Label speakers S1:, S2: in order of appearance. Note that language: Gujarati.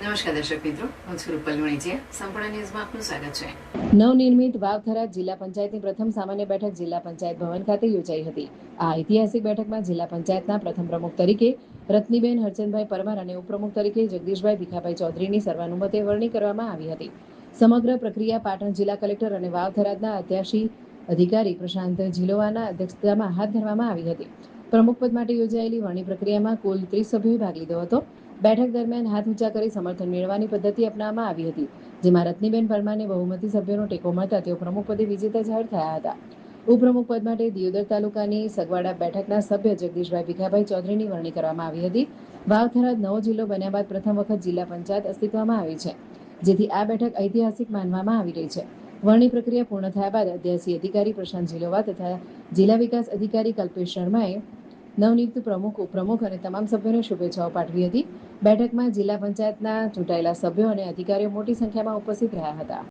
S1: નમસ્કાર દર્શક મિત્રો, હું છું રૂપલ વણીચિયા. સંપૂર્ણ ન્યૂઝમાં આપનું સ્વાગત છે.
S2: નવનિર્મિત વાવથરા જિલ્લા પંચાયતની પ્રથમ સામાન્ય બેઠક જિલ્લા પંચાયત ભવન ખાતે યોજાઈ હતી. આ ઐતિહાસિક બેઠકમાં જિલ્લા પંચાયતના પ્રથમ પ્રમુખ તરીકે રત્નીબેન હરચંદભાઈ પરમાર અને ઉપપ્રમુખ તરીકે જગદીશભાઈ ભીખાભાઈ ચૌધરીની સર્વાનુમતે વરણી કરવામાં આવી હતી. સમગ્ર પ્રક્રિયા પાટણ જિલ્લા કલેક્ટર અને વાવથરાના અધ્યાશી અધિકારી પ્રશાંત ઝીલોવાના અધ્યક્ષતામાં હાથ ધરવામાં આવી હતી. પ્રમુખ પદ માટે યોજાયેલી વરણી પ્રક્રિયામાં કુલ 30 સભ્યોએ ભાગ લીધો હતો. બેઠક દરમિયાન હાથ ઊંચા કરી સમર્થન મેળવવાની પદ્ધતિ અપનાવવામાં આવી હતી, જેમાં રત્નીબેન પરમારને બહુમતી સભ્યોનો ટેકો મળતા તેઓ પ્રમુખ પદે વિજેતા જાહેર થયા હતા. ઉપપ્રમુખ પદ માટે દિયોદર તાલુકાની સગવાડા બેઠકના સભ્ય જગદીશભાઈ ભીખાભાઈ ચૌધરીની વરણી કરવામાં આવી હતી. વાવથરા નવો જિલ્લો બન્યા બાદ પ્રથમ વખત જિલ્લા પંચાયત અસ્તિત્વમાં આવી છે, જેથી આ બેઠક ઐતિહાસિક માનવામાં આવી રહી છે. વરણી પ્રક્રિયા પૂર્ણ થયા બાદ અધ્યાસી અધિકારી પ્રશાંત ઝીલોવા તથા જિલ્લા વિકાસ અધિકારી કલ્પેશ શર્માએ નવનિયુક્ત પ્રમુખ, ઉપપ્રમુખ અને તમામ સભ્યોને શુભેચ્છાઓ પાઠવી હતી. બેઠકમાં જિલ્લા પંચાયતના ચૂંટાયેલા સભ્યો અને અધિકારીઓ મોટી સંખ્યામાં ઉપસ્થિત રહ્યા હતા.